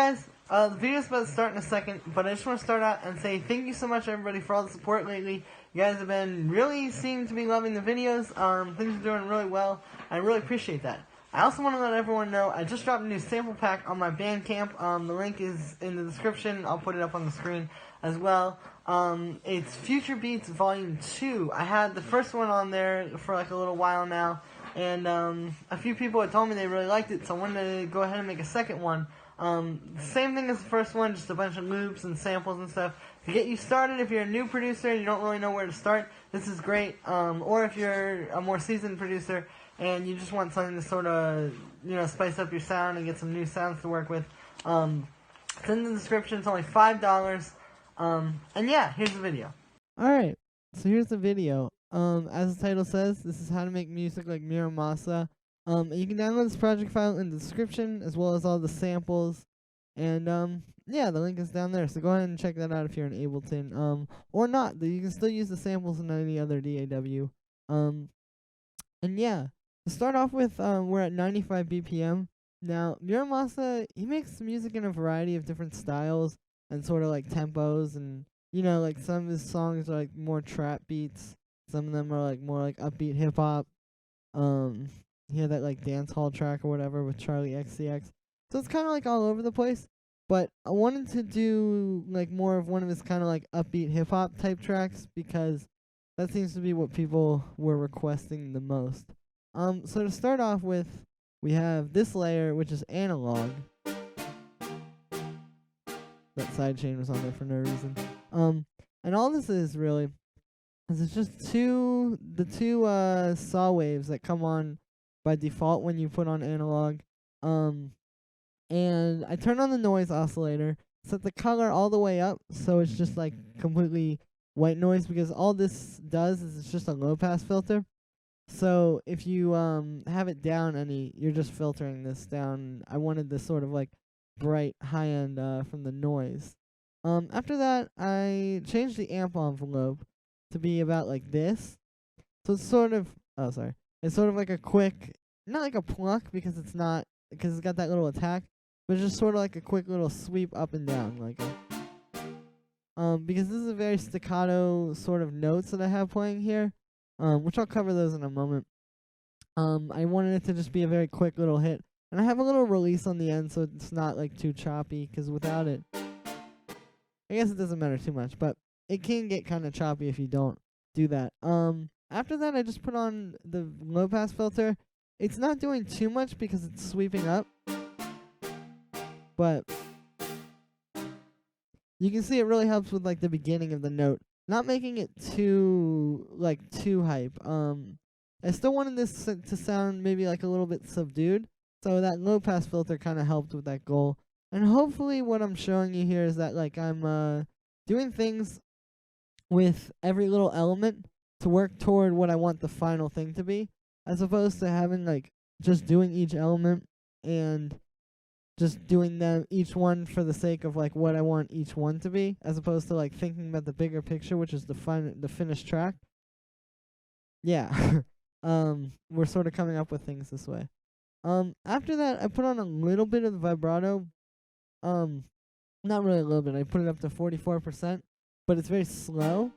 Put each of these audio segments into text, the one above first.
guys, the video's about to start in a second, but I just want to start out and say thank you so much everybody for all the support lately. You guys have been really seem to be loving the videos. Things are doing really well. I really appreciate that. I also want to let everyone know I just dropped a new sample pack on my Bandcamp. The link is in the description. I'll put it up on the screen as well. It's Future Beats Volume 2. I had the first one on there for like a little while now, and a few people had told me they really liked it, so I wanted to go ahead and make a second one. Same thing as the first one, just a bunch of loops and samples and stuff to get you started. If you're a new producer and you don't really know where to start, this is great. Or if you're a more seasoned producer and you just want something to sort of, spice up your sound and get some new sounds to work with, it's in the description. It's only $5. And yeah, here's the video. Alright, so here's the video. As the title says, this is how to make music like Mura Masa. You can download this project file in the description, as well as all the samples, and, yeah, the link is down there, so go ahead and check that out if you're in Ableton, or not. You can still use the samples in any other DAW, and yeah, to start off with, we're at 95 BPM. Now, Mura Masa, he makes music in a variety of different styles, and sort of like tempos, and, like some of his songs are like more trap beats, some of them are like more like upbeat hip-hop, he had that like dance hall track or whatever with Charlie XCX. So it's kind of like all over the place. But I wanted to do like more of one of his kind of like upbeat hip hop type tracks because that seems to be what people were requesting the most. So to start off with, we have this layer, which is analog. That sidechain was on there for no reason. And all this is really is it's just the two saw waves that come on by default when you put on analog. And I turn on the noise oscillator, set the color all the way up so it's just like completely white noise, because all this does is it's just a low pass filter. So if you have it down any, you're just filtering this down. I wanted this sort of like bright high end from the noise. After that, I changed the amp envelope to be about like this. So it's sort of it's sort of like a quick, not like a pluck because it's not, because it's got that little attack, but it's just sort of like a quick little sweep up and down, like because this is a very staccato sort of notes that I have playing here, which I'll cover those in a moment. I wanted it to just be a very quick little hit, and I have a little release on the end so it's not like too choppy, because without it, I guess it doesn't matter too much, but it can get kind of choppy if you don't do that. After that, I just put on the low pass filter. It's not doing too much because it's sweeping up, but you can see it really helps with like the beginning of the note, not making it too hype. I still wanted this to sound maybe like a little bit subdued, so that low pass filter kind of helped with that goal. And hopefully what I'm showing you here is that like I'm doing things with every little element to work toward what I want the final thing to be, as opposed to having like just doing each element and just doing them each one for the sake of like what I want each one to be, as opposed to like thinking about the bigger picture, which is the finished track. Yeah. We're sort of coming up with things this way. After that, I put on a little bit of the vibrato. Not really a little bit. I put it up to 44%, but it's very slow.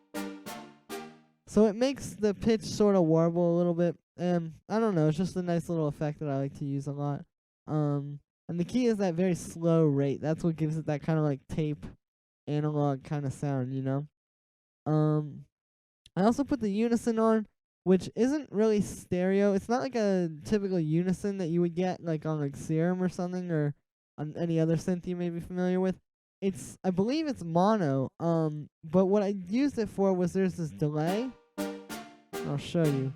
So it makes the pitch sort of warble a little bit. I don't know, it's just a nice little effect that I like to use a lot. And the key is that very slow rate. That's what gives it that kind of like tape analog kind of sound, I also put the unison on, which isn't really stereo. It's not like a typical unison that you would get like on like Serum or something, or on any other synth you may be familiar with. I believe it's mono, but what I used it for was there's this delay. I'll show you.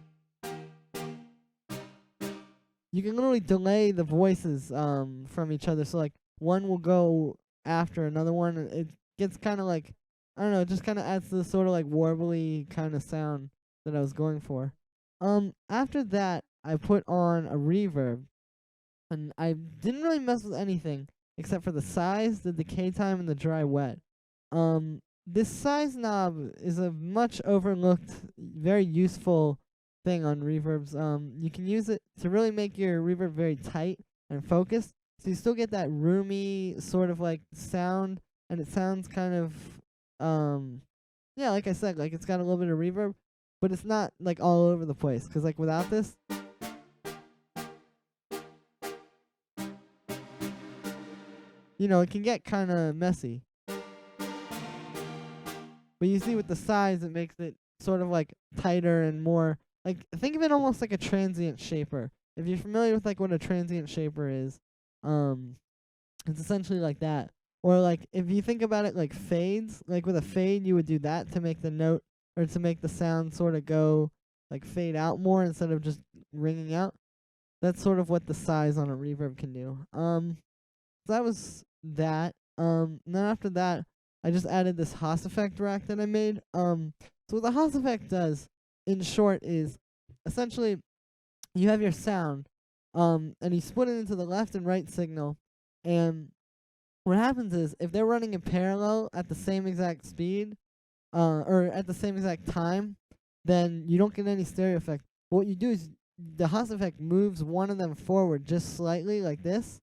You can literally delay the voices from each other, so like one will go after another one. It gets kind of like, I don't know, it just kind of adds to the sort of like warbly kind of sound that I was going for. After that, I put on a reverb, and I didn't really mess with anything except for the size, the decay time, and the dry wet. This size knob is a much overlooked, very useful thing on reverbs. You can use it to really make your reverb very tight and focused, So you still get that roomy sort of like sound, and it sounds kind of, yeah, like I said, like it's got a little bit of reverb, but it's not like all over the place. Cause like without this, you know, it can get kind of messy. But you see with the size, it makes it sort of like tighter and more, like, think of it almost like a transient shaper. If you're familiar with like what a transient shaper is, it's essentially like that. Or like if you think about it like fades, like with a fade you would do that to make the note or to make the sound sort of go like fade out more instead of just ringing out. That's sort of what the size on a reverb can do. So that was that. And then after that, I just added this haas effect rack that I made. So what the haas effect does, in short, is essentially you have your sound, and you split it into the left and right signal, and what happens is if they're running in parallel at the same exact speed, or at the same exact time, then you don't get any stereo effect. What you do is the haas effect moves one of them forward just slightly, like this.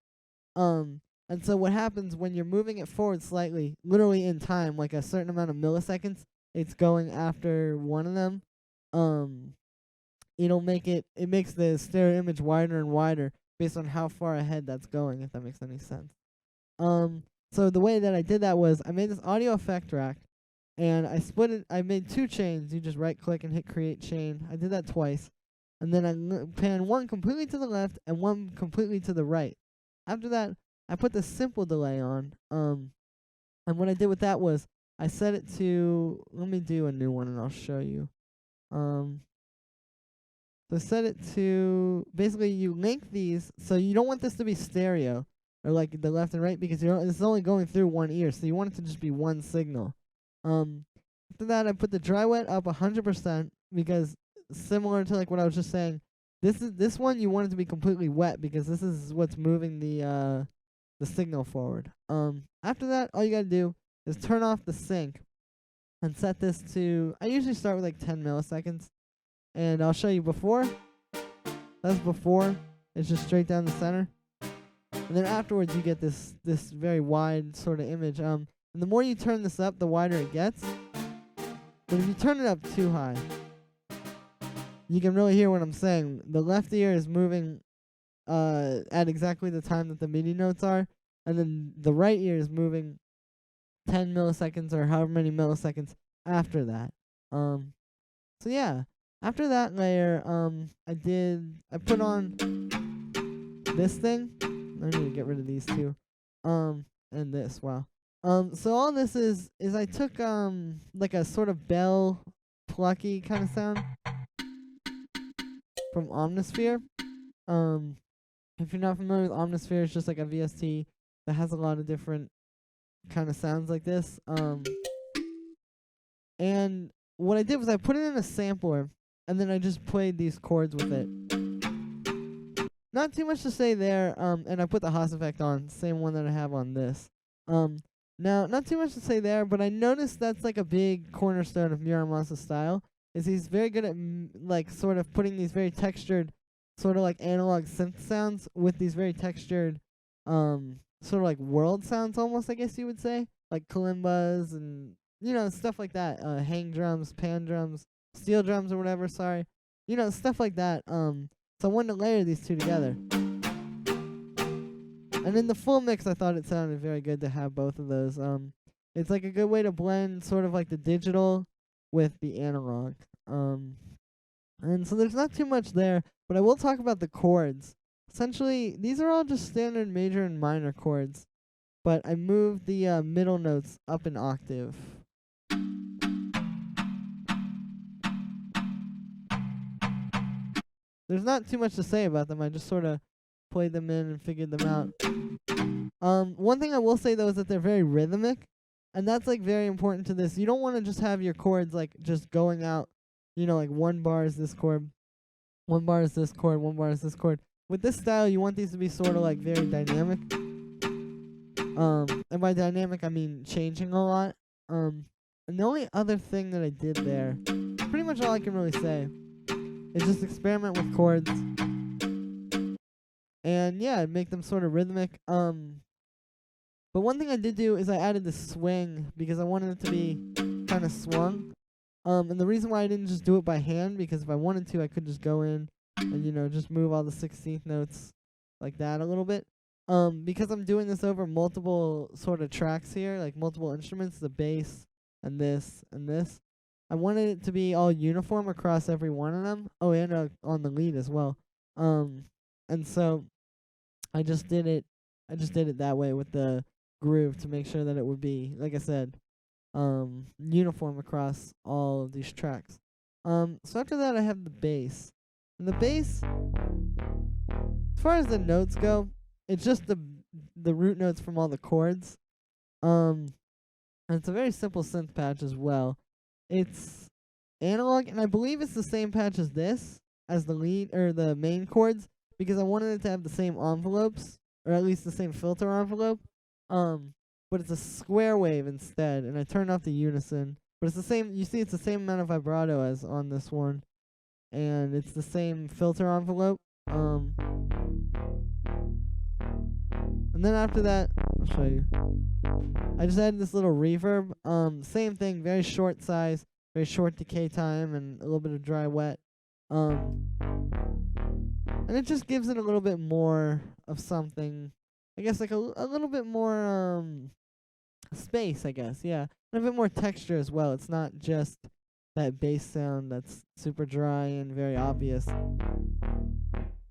And so what happens when you're moving it forward slightly, literally in time, like a certain amount of milliseconds, it's going after one of them. It makes the stereo image wider and wider based on how far ahead that's going, if that makes any sense. So the way that I did that was I made this audio effect rack, and I split it. I made 2 chains. You just right click and hit create chain. I did that twice, and then I pan one completely to the left and one completely to the right. After that, I put the simple delay on. And what I did with that was I set it to, let me do a new one and I'll show you. So set it to, basically you link these, so you don't want this to be stereo, or like the left and right, because it's only going through one ear, so you want it to just be one signal. After that, I put the dry wet up 100%, because similar to like what I was just saying, this one you want it to be completely wet, because this is what's moving the signal forward. After that, all you gotta do is turn off the sync and set this to, I usually start with like 10 milliseconds. And I'll show you before. That's before. It's just straight down the center. And then afterwards you get this very wide sort of image. And the more you turn this up, the wider it gets. But if you turn it up too high, you can really hear what I'm saying. The left ear is moving at exactly the time that the MIDI notes are, and then the right ear is moving 10 milliseconds or however many milliseconds after that. So yeah, after that layer, I put on this thing. I need to get rid of these two. And this, wow. So all this is I took like a sort of bell plucky kind of sound from Omnisphere. If you're not familiar with Omnisphere, it's just like a VST that has a lot of different kind of sounds like this. And what I did was I put it in a sampler, and then I just played these chords with it. Not too much to say there, and I put the haas effect on, same one that I have on this. Now, not too much to say there, but I noticed that's like a big cornerstone of Mura Masa's style, is he's very good at like sort of putting these very textured, sort of like analog synth sounds with these very textured, sort of like world sounds almost, I guess you would say, like kalimbas and, you know, stuff like that, hang drums, pan drums, steel drums or whatever, sorry. You know, stuff like that. So I wanted to layer these two together. And in the full mix, I thought it sounded very good to have both of those. It's like a good way to blend sort of like the digital with the analog. And so there's not too much there, but I will talk about the chords. Essentially, these are all just standard major and minor chords, but I moved the middle notes up an octave. There's not too much to say about them. I just sort of played them in and figured them out. One thing I will say though is that they're very rhythmic, and that's like very important to this. You don't want to just have your chords like just going out, you know, like one bar is this chord, one bar is this chord, one bar is this chord. With this style, you want these to be sort of like very dynamic. And by dynamic, I mean changing a lot. And the only other thing that I did there, pretty much all I can really say, is just experiment with chords and yeah, make them sort of rhythmic. But one thing I did do is I added the swing because I wanted it to be kind of swung. And the reason why I didn't just do it by hand, because if I wanted to, I could just go in and, just move all the 16th notes like that a little bit. Because I'm doing this over multiple sort of tracks here, like multiple instruments, the bass and this and this. I wanted it to be all uniform across every one of them. Oh, and on the lead as well. And so I just did it that way with the groove to make sure that it would be, like I said, uniform across all of these tracks. So after that I have the bass. And the bass, as far as the notes go, it's just the root notes from all the chords. And it's a very simple synth patch as well. It's analog, and I believe it's the same patch as this, as the lead or the main chords, because I wanted it to have the same envelopes, or at least the same filter envelope. But it's a square wave instead, and I turned off the unison. But it's the same. You see, it's the same amount of vibrato as on this one, and it's the same filter envelope. And then after that, I'll show you. I just added this little reverb. Same thing, very short size, very short decay time, and a little bit of dry wet. And it just gives it a little bit more of something. I guess like a little bit more space, I guess, yeah. And a bit more texture as well. It's not just that bass sound that's super dry and very obvious.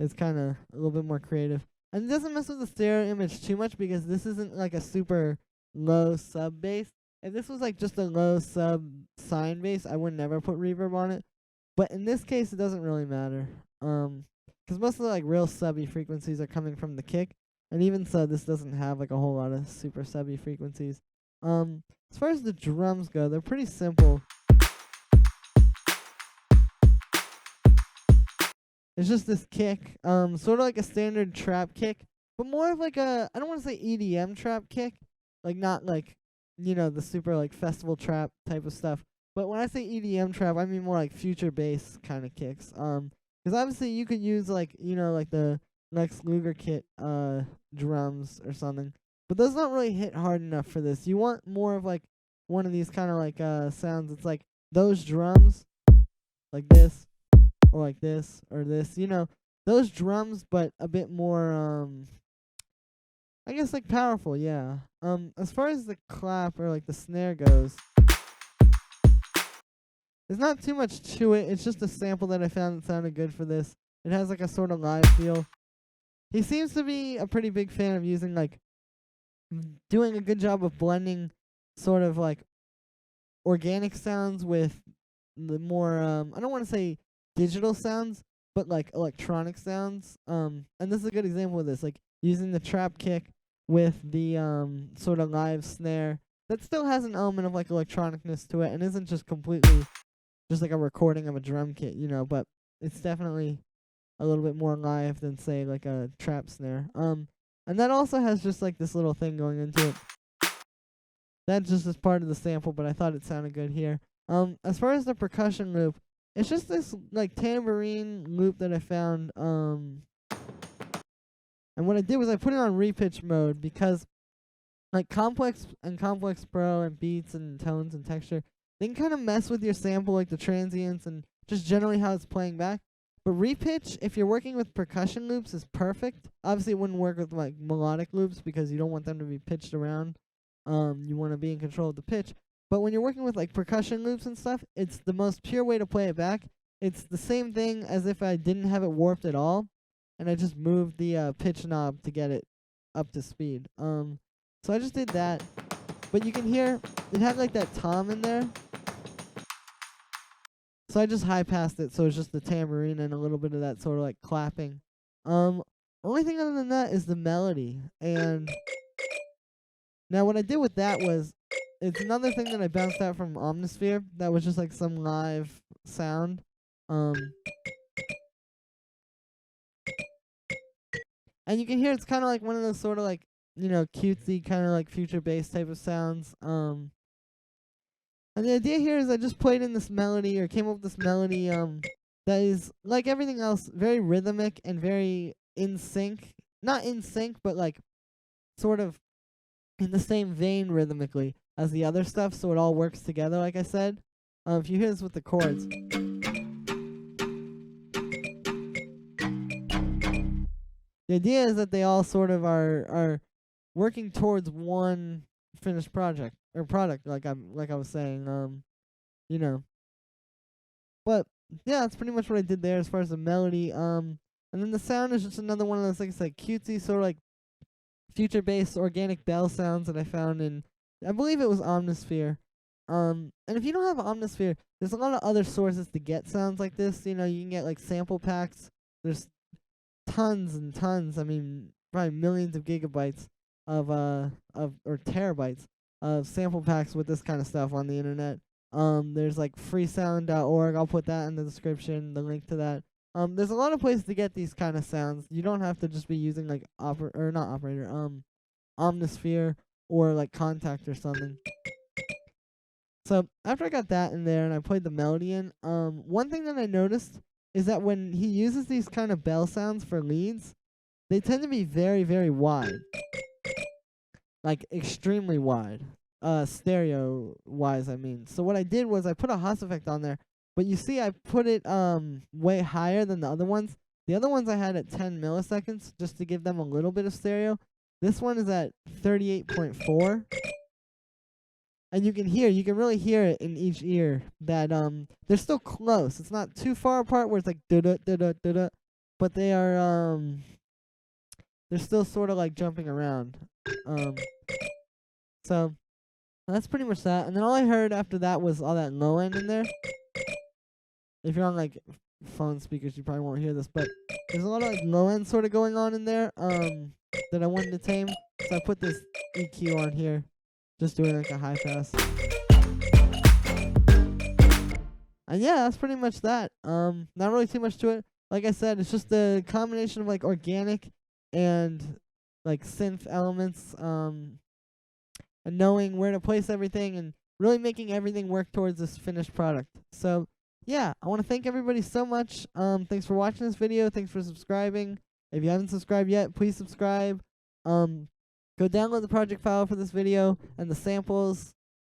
It's kind of a little bit more creative. And it doesn't mess with the stereo image too much because this isn't like a super low sub bass. If this was like just a low sub sine bass, I would never put reverb on it. But in this case, it doesn't really matter. Because most of the like real subby frequencies are coming from the kick. And even so, this doesn't have like a whole lot of super subby frequencies. As far as the drums go, they're pretty simple. It's just this kick, sort of like a standard trap kick, but more of like a, I don't want to say EDM trap kick, like not like, the super like festival trap type of stuff. But when I say EDM trap, I mean more like future bass kind of kicks. Because obviously you could use like, like the Lex Luger kit drums or something, but those don't really hit hard enough for this. You want more of like one of these kind of like sounds. It's like those drums, like this. Or like this, or this, those drums, but a bit more, I guess like powerful, yeah. As far as the clap or like the snare goes, there's not too much to it. It's just a sample that I found that sounded good for this. It has like a sort of live feel. He seems to be a pretty big fan of using like, doing a good job of blending sort of like organic sounds with the more, I don't want to say digital sounds, but like electronic sounds. And this is a good example of this, like using the trap kick with the sort of live snare that still has an element of like electronicness to it and isn't just completely just like a recording of a drum kit, but it's definitely a little bit more live than say like a trap snare. And that also has just like this little thing going into it. That's just as part of the sample, but I thought it sounded good here. As far as the percussion loop, it's just this like tambourine loop that I found, and what I did was I put it on repitch mode because like Complex Pro and beats and tones and texture, they can kind of mess with your sample, like the transients and just generally how it's playing back. But repitch, if you're working with percussion loops, is perfect. Obviously it wouldn't work with like melodic loops because you don't want them to be pitched around. You want to be in control of the pitch. But when you're working with like percussion loops and stuff, it's the most pure way to play it back. It's the same thing as if I didn't have it warped at all, and I just moved the pitch knob to get it up to speed. So I just did that. But you can hear it had like that tom in there. So I just high passed it, so it's just the tambourine and a little bit of that sort of like clapping. Only thing other than that is the melody. And now what I did with that was, it's another thing that I bounced out from Omnisphere that was just like some live sound. And you can hear it's kind of like one of those sort of like, cutesy kind of like future bass type of sounds. And the idea here is I just played in this melody, or came up with this melody that is, like everything else, very rhythmic and very in sync not in sync, but like sort of in the same vein rhythmically as the other stuff, so it all works together, like I said. If you hear this with the chords. The idea is that they all sort of are working towards one finished project or product, like I was saying. You know. But yeah, that's pretty much what I did there as far as the melody. And then the sound is just another one of those things like cutesy, sort of like future-based organic bell sounds that I found in, I believe it was Omnisphere. And if you don't have Omnisphere, there's a lot of other sources to get sounds like this. You know, you can get like sample packs. There's tons and tons. I mean, probably millions of gigabytes of or terabytes of sample packs with this kind of stuff on the internet. There's like freesound.org. I'll put that in the description, the link to that. There's a lot of places to get these kind of sounds. You don't have to just be using like Omnisphere or like Contact or something. So after I got that in there and I played the melody in, one thing that I noticed is that when he uses these kind of bell sounds for leads, they tend to be very, very wide. Like extremely wide. Stereo wise, I mean. So what I did was I put a Haas effect on there, but you see I put it way higher than the other ones. The other ones I had at 10 milliseconds just to give them a little bit of stereo. This one is at 38.4. And you can really hear it in each ear that they're still close. It's not too far apart where it's like da-da da-da da-da, but they are they're still sort of like jumping around. So that's pretty much that. And then all I heard after that was all that low end in there. If you're on like phone speakers, you probably won't hear this, but there's a lot of like low end sort of going on in there that I wanted to tame. So I put this EQ on here, just doing like a high pass. And yeah, that's pretty much that. Not really too much to it. Like I said, it's just a combination of like organic and like synth elements, and knowing where to place everything and really making everything work towards this finished product. So yeah, I want to thank everybody so much. Thanks for watching this video. Thanks for subscribing. If you haven't subscribed yet, please subscribe. Go download the project file for this video and the samples.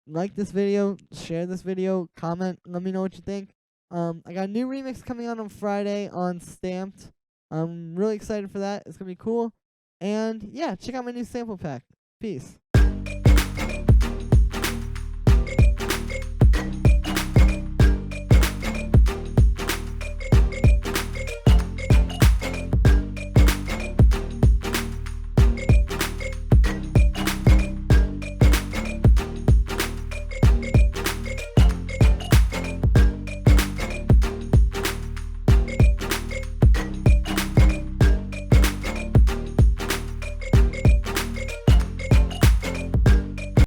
Like this video, share this video, comment, let me know what you think. I got a new remix coming out on Friday on Stamped. I'm really excited for that. It's going to be cool. And yeah, check out my new sample pack. Peace.